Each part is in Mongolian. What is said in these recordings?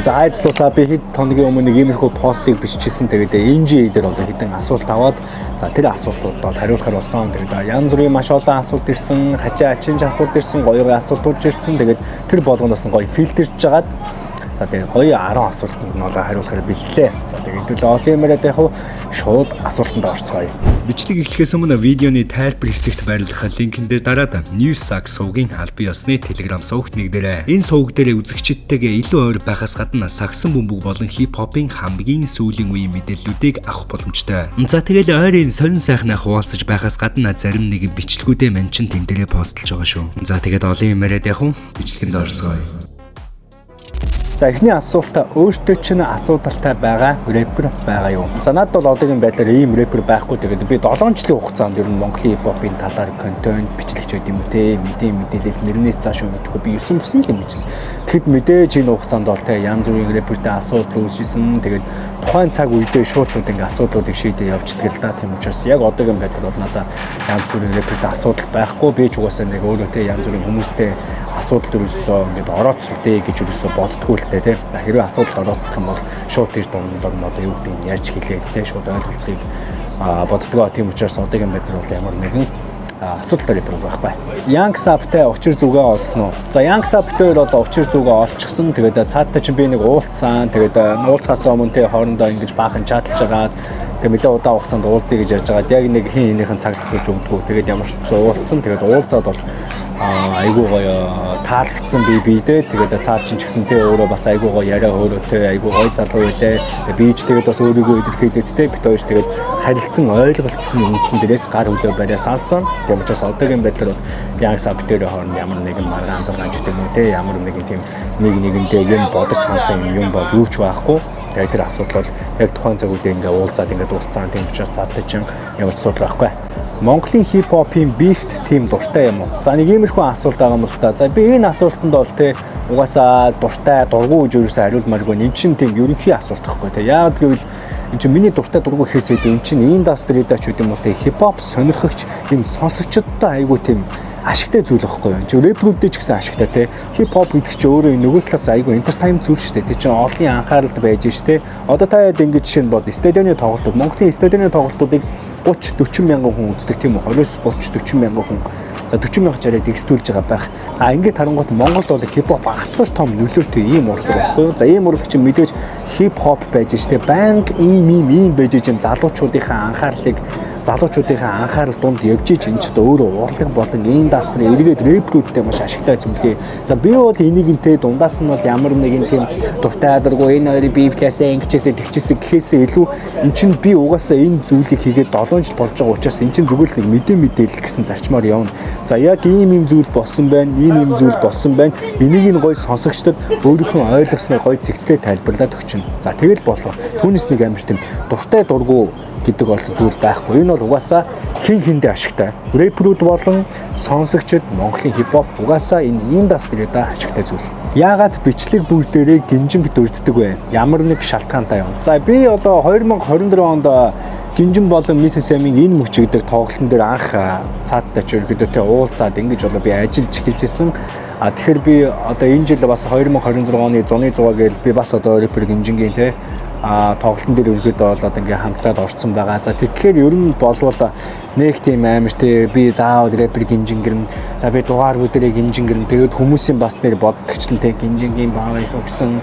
За айдлуусаа би хэд хоногийн өмнө нэг иймэрхүү постыг биччихсэн. Тэгээд энэ жилээр бол хэдэн асуулт аваад за тэр асуултууд бол хариулахар болсон. Тэгээд янз бүрийн маш олон асуулт ирсэн, хачаа ачинж асуулт ирсэн, гоёгоо асуултууд ирсэн. Тэгээд тэр болгоноос нь гоё фильтрж жагаад за тэгээд гоё 10 асуултанд нь бол хариулахар бэлтлээ. За тэгээд хэдүүл олон юмраад яг шууд асуултанд орцгоё. Бичлэг эхлэхээс өмнө видеоны тайлбар хэсэгт байрлах линкэн дээр дараад Newssack сувгийн албан ёсны Telegram сувагт нэгдээрэй. Энэ суваг дээр үзэгчдтэйгээ илүү ойр байхаас гадна сагсан бөмбөг болон хип-хопын хамгийн сүүлийн үеийн мэдээллүүдийг авах боломжтой. За тэгэл ойрын сонин сайхнаа хуваалцаж байхаас гадна зарим нэг бичлэгүүдээ мань чин тэн дээрээ постлж байгаа шүү. За тэгээд олон юм яриад явах бичлэгэнд орцгоё. За эхний асуултаа өөртөө чинь асуудалтай байгаа рэпер байгаа юу? За надад бол одоогийн байдлаар ийм рэпер байхгүй. Тэгээд би 7 жилийн хугацаанд ер нь Монголын хип-хопын талаар контент бичлэгч байд юм те мэдээлэл нэрнээс цааш өгөхгүй би 9 бүсийн л мэдчихсэн. Тэгэхэд мэдээж энэ хугацаанд бол те янз бүрийн рэпертэй асуудал үүссэн. Тэгээд тухайн цаг үедээ шууд ингээ асуудлуудыг шийдээ явждаг л да. Тийм учраас яг одоогийн байдлаар бол надад янз бүрийн рэпертэй асуудал байхгүй. Би ч угаасаа нэг өөрөө те янз бүрийн хүмүүстэй асуудал төрөөсөө ингээд орооцолтой гэж юусоо боддгоо л те. Хэрвээ асуудалд орооцох юм бол шууд тэр дундор нь одоо юу гэдэг нь ярьж хэлээд те шууд ойлголцохыг боддгоо. Тийм учраас одоогийн байдлаар бол ямар нэгэн асуудалтай рэпер байхгүй. Young Sapтай учир зүгээ олсон уу? За Young Sapтай бол учир зүгээ олчихсон. Тэгээд цааттай чинь би нэг уулзсан. Тэгээд уулзахаас өмнө те хоорондоо ингэж баахан чаталж байгаа. Тэгээд нэлээд удаан хугацаанд уулзъя гэж ярьж байгаа. Яг нэг хин энийхэн цаг төгөж өгдгөө. Тэгээд ямар ч уулзсан. Тэгээд уулзаад бол айгуу гоё таалагдсан бидээ. Тэгээд цаад чинь ч гэсэн те өөрөө бас айгуу гоё яриа өөрөө те айгуу гоё залуу байлээ. Тэгээд би ч тэгээд бас өөрийгөө илэрхийлээд те бит хоёр тэгээд харилцсан ойлголцсны үндсэн дээрээс гар хөлөө бариа салсан. Тийм учраас одоогийн байдлаар бол Young Sapтэй хооронд ямар нэгэн маргаан заргаан ч гэдэм үү те ямар нэгэн тийм нэгэндээ юм бодож сансан юм бол юу ч байхгүй. Тэгээд тэр асуудал бол яг тухайн цаг үедээ ингээ уулзаад ингээ дууссан. Тийм учраас цаадтай чинь ямар ч асуудал байхгүй. Монголын хип-хопын бифт тийм дуртай юм уу? За нэг иймэрхүү асуулт байгаа юм л та. За би энэ асуултанд бол те угаасаа дуртай дургу гэж юусэн хариулмааргүй. Энд чинь тийм ерөнхий асуулт гэхгүй те. Яагаад гэвэл энэ чинь миний дуртай дургу гэхээс илүү энэ чинь индастрид ч гэдэг юм уу те хип-хоп сонирхогч энэ сонсогчдод айгүй тийм ашигтай зүйл байхгүй юу? Рэперүүдтэй ч гэсэн ашигтай те. Хип-хоп гэдэг чинь өөрөө нөгөө талаас айгүй entertainment зүйл шүү дээ. Тэ чинь олон анхааралд байж штэ. Одоо та ингэж жишээ нь бод стадионы тоглолтууд, Монголын стадионы тоглолтуудыг 30-40 мянган хүн үздэг тийм үү? 20-30-40 мянган хүн. За 40 мянга жараад экстүүлж байгаа байх. Ингээд харангуут Монголд бол хип-хоп асар том нөлөөтэй ийм урлаг байхгүй юу? За ийм урлаг чинь мэдээж хип-хоп байж штэ. Банк ийм байж чинь залуучуудынхаа анхаарал дунд явж иж энэ ч өөрөө урлаг болон индастри эргээд рэперүүдтэй маш ашигтай зүйлээ. За би бол энийг энтэй дундаас нь бол ямар нэгэн тийм дуртай адаргүй энэ хоёрын бивлээсээ ингэчээсээ тэгчээсээ гэхээсээ илүү эн чинь би угаасаа энэ зүйлийг хийгээд 7 жил болж байгаа учраас эн чинь зүгээр л нэг мэдээлэл гэсэн зарчмаар явна. За яг ийм зүйл болсон байна, ийм зүйл болсон байна. Энийг нь гоё сонсогчдод өөрийнхөө ойлгосноор гоё зэгцлээ тайлбарлаад өгчнө. За тэгэл болов. Түүнээс нэг амар тийм дуртай дургу гэдэг бол зүйл байхгүй. Энэ бол угаасаа хин хиндэ ашигтай. Рэперүүд болон сонсогчдод Монголын хип-хоп угаасаа энэ индастрид ашигтай зүйл. Яагаад бичлэг бүгдээрээ гинжинг дурддаг вэ? Ямар нэг шалтгаантай юм. За би бол 2024 онд Гинжин болон Миссис Эмийн энэ мөчигдэх тоглолтын дээр анх цаадтай ч ерөөдөө уулзаад ингэж болоо би ажиллаж эхэлжсэн. Тэгэхээр би одоо энэ жил бас 2026 оны зуны 100 гээл би бас одоо рэпер Гинжингийн те тоглолтын дээр ерөөдөө бол одоо ингээ хамтраад орцсон байгаа. За тэгэхээр ер нь болвол нэг тийм амар те би заавал рэпер Гинжин гэрн за би дугаар бүдэрээ Гинжин гэрн тэгээд хүмүүсийн бас нэр боддогчлан те Гинжингийн баав их өгсөн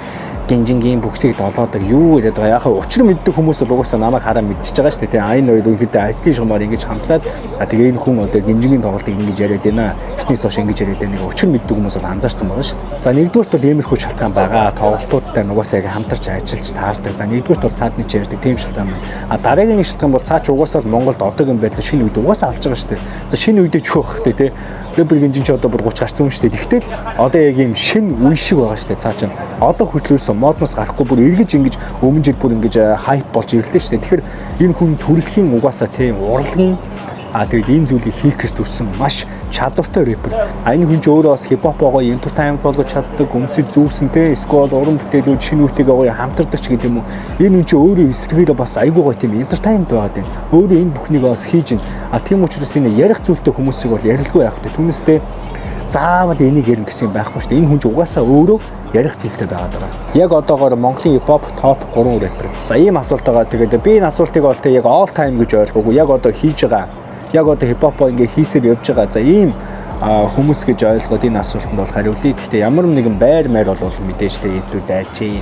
Гинжингийн бүксийг долоодаг юу гэдэг байгаа. Яг учир мэддэг хүмүүс бол угаасаа намайг хараа мэдчихэж байгаа шүү дээ. Энэ хоёр үедэд ажлын шугамар ингэж хамтраад тэгээ энэ хүн одоо Гинжингийн тоглолтыг ингэж яриад байна. Эхнээс хойш ингэж яриад байна. Нэг учир мэддэг хүмүүс бол анзаарсан байгаа шүү дээ. За нэгдүгürt бол иймэрхүү шалтгаан байгаа. Тоглолтуудтай угаасаа яг хамтарч ажиллаж таардаг. За нэгдүгürt бол цаадны ч ярьдаг тийм шалтгаан байна. Дараагийн нэг шалтгаан бол цаа ч угаасаа Монголд одоогийн байдлаар шинэ үед угаасаа алж байгаа шүү дээ. За шинэ үедээ ч юу бах те. Рэпер Гинжин ч одоо бүр 30 гарсан юм шүү дээ. Тэгтэл одоо яг ийм шинэ үе шиг байгаа шүү дээ. Цаа ч одоо хөтлөөсөн модноос гарахгүй бүр эргэж ингэж өмнө жил бүр ингэж хайп болж ирлээ шүү дээ. Тэгэхээр энэ хүн төрөлхийн угаасаа тийм урлагийн тэгээд энэ зүйлийг хийх гэж төрсэн маш чадвартай рэпер. Энэ хүн ч өөрөө бас хип-хопоо entertainment болгож чаддаг, өмсөж зүүсэнтэй, эсвэл уран бүтээлүүд шинэ үетэйгээ хамтардаг ч гэдэг юм уу. Энэ хүн ч өөрөө эсрэгээр бас айгүй гоё тийм entertainment байгаад байна. Өөрөө энэ бүхнийг бас хийж байна. Тийм учраас энэ ярих зүйлтэй хүмүүсийг бол ярилгүй байх хэрэгтэй. Түүнээсээ заавал энийг ярих гэсэн юм байхгүй шүү дээ. Энэ хүн чинь угаасаа өөрөө ярих зүйлтэй байгаад байгаа. Яг одоогоор Монголын хипхоп топ 3 рэпер. За ийм асуулт байгаа. Тэгээд би энэ асуултыг бол яг all time гэж ойлгоогүй. Яг одоо хийж байгаа. Яг одоо хипхопоо ингээ хийсээр явж байгаа. За ийм хүмүүс гэж ойлгоод энэ асуултанд бол хариулъя. Гэхдээ ямар нэгэн байр бол мэдээж тэ эзлүүл айлчи.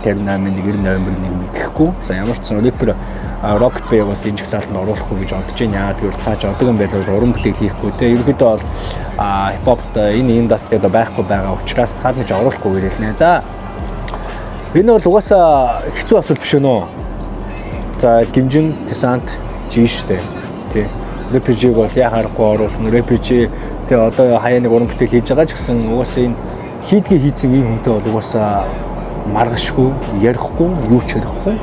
Тэр номер 1 мэдэхгүй. За ямар ч сан рэпер Rocket Bay бас энэ жагсаалтанд оруулахгүй гэж бодож байна. Яагаад гэвэл цааш одоогийн байдлаар уран бүтээл хийхгүй те. Ерөнхийдөө бол хипхопт энэ индастрид байхгүй байгаа учраас цаад нэг оруулахгүй гэрэлнэ. За энэ бол угаасаа хэцүү асуулт биш үү? За гинжин десант жи штэ. Тэ. Рэпежиг бол яхаарахгүй оруулна. Рэпежи тэ одоо хаяа нэг уран бүтээл хийж байгаа ч гэсэн угаасаа энэ хийдгээ хийцэн ийм хүнтэй бол угаасаа маргашгүй, ярихгүй, юу ч ярихгүй.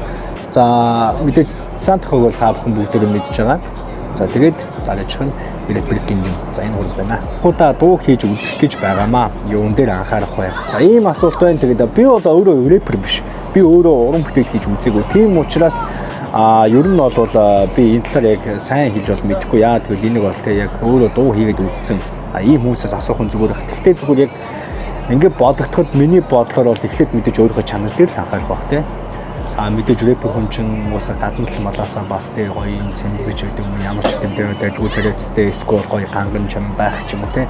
За мэдээж цаантахыг бол та бүхэн бүгдээрээ мэдж байгаа. За тэгээд залжих нь рэпер гинжин. За энэ гол байна. Хуудаа дуу хийж үзэх гэж байгаамаа. Юун дээр анхаарах вэ? За ийм асуулт байна. Тэгээд би бол өөрөө рэпер биш. Би өөрөө уран бүтээл хийж үзээгүй. Тийм учраас ер нь бол би энэ талаар яг сайн хэлж бол мэдэхгүй. Яа тэгвэл энийг бол тэг яг өөрөө дуу хийгээд үзсэн. Ийм хүмүүсээс асуух нь зүгээр их. Тэгтээ зүгээр яг ингээд бодогдоход миний бодлоор бол эхлээд мэдээж өөрийнхөө чанар дээр л анхаарах бах те. Мэдээж рэпер хүн чинь уусаа гадна л малаасаа бас тий гоё юм сэндвич гэдэг юм ямар ч юм дээр дайжгүй царайцтэй эсвэл гоё ганган чам байх ч юм уу тий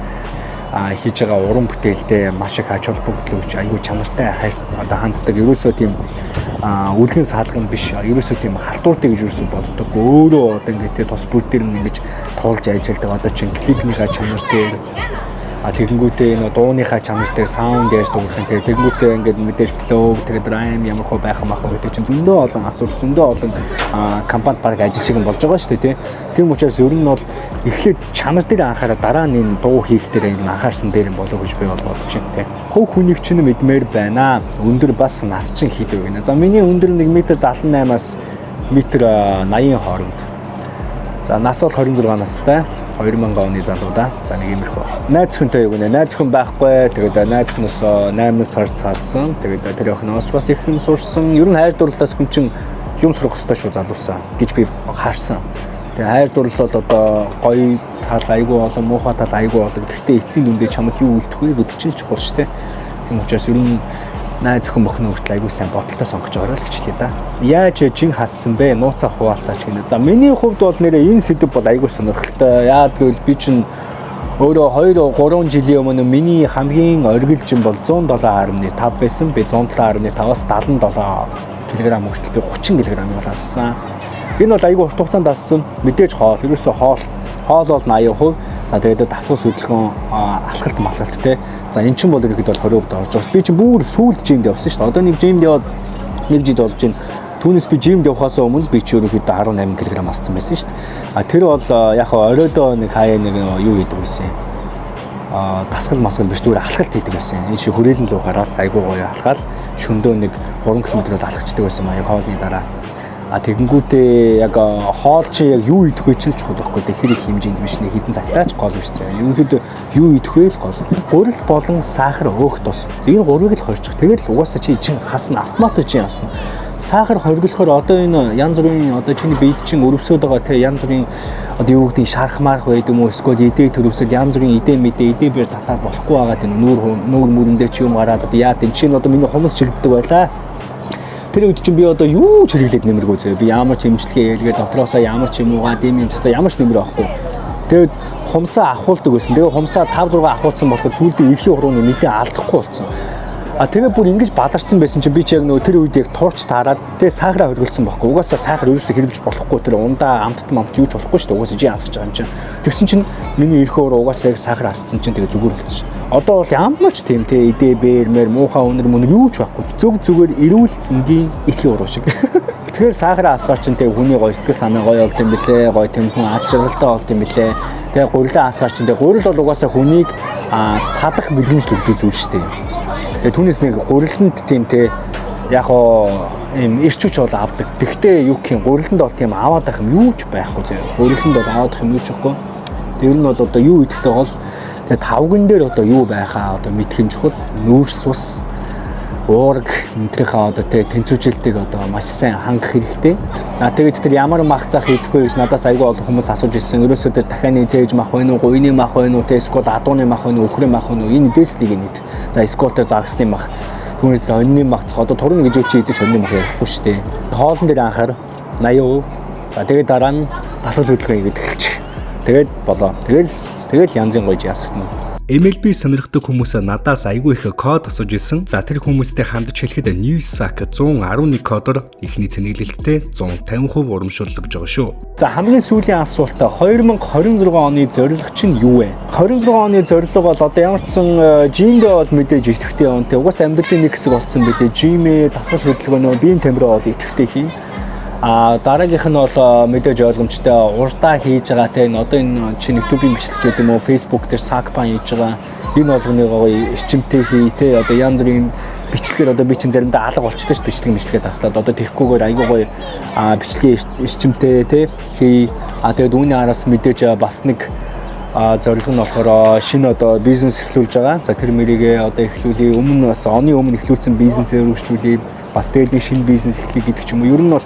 хийж байгаа уран бүтээлтэй маш их ач холбогдол өгч аюу чанартай хайлт одоо ханддаг ерөөсөө тийм үлгэн саалган биш ерөөсөө тийм халтууртай гэж ерөөсөө боддог өөрөө одоо ингээд тус бүр дээр нь ингэж туулж ажилладаг одоо чинь клипнийхаа чанар дээр тэгэнгүүтээ энэ дууныхаа чанар дээр саунд яаж дуурах юм тэгэнгүүтээ ингээд мэдээж флоу тэгээд райм ямар хөө байх юм гэдэг чинь зөндөө олон асуулт зөндөө олон компанид баг ажилчиг нь болж байгаа шүү дээ тийм учраас ер нь бол эхлээд чанар дээр анхаараа дараа нь энэ дуу хийх дээр ингэ анхаарсан дээр юм болов гэж би бол бодож байна тийм хөв хүнийг чинь мэдмээр байна өндөр бас нас чинь хийдэг гэнэ за миний өндөр 1.78-аас 1.80 хооронд за нас бол 26 настай 2000 оны залуу да. За нэг иймэрхүү. Найз өхөнтэй юу гэнэ? Найз өхөн байхгүй. Тэгээд найз өхнөөс 8 сар цаасан. Тэгээд тэр өхнөөс бас их юм сурсан. Ер нь хайр дурлалаас хүн чинь юм сурах хэрэгтэй шүү залуусаа гэж би харсан. Тэгээд хайр дурлал бол одоо гоё тал айгүй болон муухай тал айгүй болон гэхдээ эцсийн дүндээ чамд юу үлдэх вэ гэдэг чинь чухал шүү дээ. Тийм учраас ер нь найз өхөн мөхнөө хүртэл айгүй сайн бодолтой сонгож байгаа л гэж хэлээ да. Яаж жин хассан бэ? Нууцаа хуваалцаач гинэ. За миний хувьд бол нэрээ энэ сэдв бол айгүй сонирхолтой. Яагаад гэвэл би чинь өөрөө 2-3 жилийн өмнө миний хамгийн оргилжин бол 107.5 байсан. Би 107.5-аас 77 кг хүртэл 30 кг болсон. Энэ бол айгүй урт хугацаанд ассан. Мэдээж хоол, ерөөсөө хоол бол 80%. За тэгээд дасгал хөдөлгөөн алхалт малхалт те. За эн чинь бол ерөөхдөө 20% орж байгаа. Би чинь бүр сүүлд жимд явсан шүү дээ. Одоо нэг жимд яваад нэг жил болж байна. Түүнээс би жимд явахаас өмнө би чи ерөөхдөө 18 кг ассан байсан шүү дээ. Тэр бол яг оройдоо нэг хаяа нэг юу хийдэг байсан. Дасгал масгал биш зүгээр алхалт хийдэг байсан. Энэ шиг хүрээлэн лөө гараад айгуу гоё алхаал шөндөө нэг 3 км-ээр алхацдаг байсан маа яг хоолны дараа. Тэгэнгүүтээ яг хоол чи яг юу идэх вэ чинь чухал байхгүй дээ. Тэр их хэмжээнд биш нэг хідэн цагтаач гол биш зэ. Ерөнхийдөө юу идэх вэ л гол. Гурил болон сахар өөх тус. Энэ гурвыг л хорчих. Тэгээд л угаасаа чи чин хасна автомат чи ясна. Сахар хоригдлохоор одоо энэ янз бүрийн одоо чиний биед чин өрөвсөд байгаа те янз бүрийн одоо юу гэдэг шарах марах байд юм уу эсвэл идээ төрөвсөл янз бүрийн идээ мэдээ идээ бэр татаад болохгүй байгаа тийм нүүр мөрөндөө чи юм гараад одоо яа тийм чинь одоо миний хумс чирэгдэг байлаа. Тэр үед чинь би одоо юу ч хэрэглээд нэмэргүй зөө. Би ямар ч эмчилгээ хийлгээд дотроосоо ямар ч юм уугаа, дэм юм цацаа ямар ч нэмэр авахгүй. Тэгээд хумсаа ахуулдаг байсан. Тэгээд хумсаа 5-6 ахуулсан болохоор сүүлдээ эрхийн урууны мэдээ алдахгүй болсон. Тэгээ бүр ингэж баларсан байсан чинь би ч яг нөгөө тэр үед яг турч таарад тэгээ сахараа хөргөлцсөн байхгүй. Угаасаа сахар ерөөсөө хэрэглэж болохгүй тэр ундаа амтт мамт юу ч болохгүй шүү дээ. Угаасаа жи асгаж байгаа юм чинь. Тэгсэн чинь миний эрхийн уруу угаасаа яг сахар асцсан чинь тэгээ зүгээр болчихсон шүү. Одоо бол ямар ч тийм те идэ бэрмэр муухай өнөр мөнөр юу ч байхгүй. Зүгээр эрүүл энгийн эрхийн уруу шиг. Тэгэхээр сахар асгаар чинь тэгээ хүний гоё сэтгэл санаа гоё болд юм бэлээ. Гоё тэмхэн аз жаргалтай болд юм бэлээ. Тэгээ гурилан асгаар чинь тэгээ гурил бол угаасаа хүнийг цадах мэдрэмжлэгдэх зүйл шүү дээ. Тэгээ түүнээс нэг гурилтанд тийм те яг ийм ирчүүч бол авдаг. Тэгтээ юу гэх юм гурилтанд бол тийм аваад ах юм юу ч байхгүй зэ. Гурилтанд бол аваад ах юм юу ч байхгүй. Тэр нь бол одоо юу идэхтэй бол тэгээ тавган дээр одоо юу байхаа одоо мэдхэн чухал нүүрс ус уураг энтрийнхаа одоо тэнцвэржилтийг одоо маш сайн хангах хэрэгтэй. Тэгээд тэр ямар мах зах хийхгүй гэж надаас айгүй олон хүмүүс асууж ирсэн. Ерөөсөө тэр дахианы цээж мах байна уу, гуйны мах байна уу, эсвэл адууны мах байна уу, өхрийн мах байна уу? Энэ дэслийг нийт. За эсвэл тэр загасны мах. Түүнээс тэр онны мах зах одоо турна гэж чи хийж онны мах ярихгүй шүү дээ. Хоолн дээр анхаар 80%. За тэгээд дараа нь тасал хөдөлгөөн хийгээд эхэлчих. Тэгээд болоо. Тэгэл янзын гоё яасгатна. MLB сонирхдаг хүмүүсээ надаас айгүй их код асууж ирсэн. За тэр хүмүүстэй хандж хэлэхэд Newsack 111 кодоор ихний цэнэглэлттэй 150% урамшууллагж байгаа шүү. За хамгийн сүүлийн асуулт 2026 оны зорилго чинь юу вэ? 26 оны зорилго бол одоо ямар ч сан жимдээ бол мэдээж идэвхтэй явна. Угаас амьдралын нэг хэсэг болсон билээ. Жимээ дасгал хөдөлгөөнөө биеийн тамираа бол идэвхтэй хийн. Дараагийнх нь бол мэдээж ойлгомжтой урдаа хийж байгаа те одоо энэ чинь YouTube-ийн бичлэг гэдэг юм уу Facebook дээр сакпан хийж байгаа энэ болгоныгоо эрчимтэй хий те одоо янз бүрийн бичлэгээр одоо би чинь заримдаа алга болчтой ш бичлэгээ таслаад одоо тэгхгүйгээр айгүй гоё бичлэгийн эрчимтэй те хий тэгээд үүний араас мэдээж бас нэг зорилго нь болохоор шинэ одоо бизнес эхлүүлж байгаа. За тэр мэрийгээ одоо эхлүүлээ өмнө бас оны өмнө эхлүүлсэн бизнесээр үргэлжлүүлээ. Бас тэгээд нэг шинэ бизнес эхлэе гэдэг ч юм уу. Ер нь бол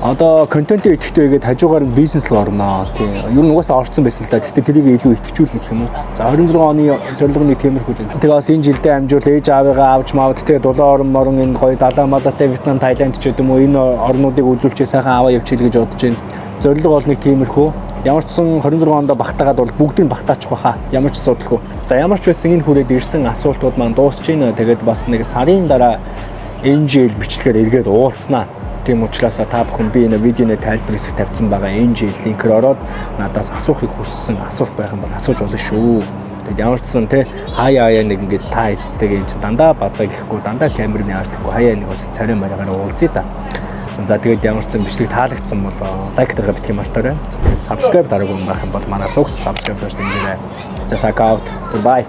одоо контент идэвхтэйгээд хажуугаар нь бизнес руу орно. Тийм. Ер нь угаасаа орцсон байсан л да. Гэхдээ тэрийг илүү идэвхжүүлнэ гэх юм уу. За 26 оны зорилго нэг тиймэрхүү дээ. Тэгээд бас энэ жилдээ амжуул ээж аавыгаа авч мавд тэгээд дулаан орон энэ гоё далаа малатай Вьетнам, Тайланд ч гэдэг юм уу энэ орнуудыг үзүүлчээ сайхан аваа явчих гэж бодож байна. Зорилго бол нэг тиймэрхүү. Ямар ч сан 26 онд багтаагаад бол бүгдийг багтаачих واخа. Ямар ч асуудалгүй. За ямар ч байсан энэ хүрээд ирсэн асуултууд маань дуусч байна. Тэгээд бас нэг сарын дараа энэ жил бичлэгээр эргээд уулзнаа. Тийм учраас та бүхэн би энэ видеоны тайлбар хэсэг тавьсан байгаа энэ жил линкээр ороод надаас асуухыг хүссэн асуулт байх юм бол асууж болно шүү. Тэгээд ямар ч сан те хаяа нэг ингээд та хэдтэйг энэ чинь дандаа базаа гэхгүй дандаа камерны артгүй хаяа нэг бас царай мараагаар уулзъя та. За тэгээд ямар ч зэн бичлэг таалагдсан бол лайк дарга битгий мартаарай. Тэгээд subscribe дараагүй байх юм бол манай суугт subscribe дэж дэмжээрэй. За сакаут. Bye.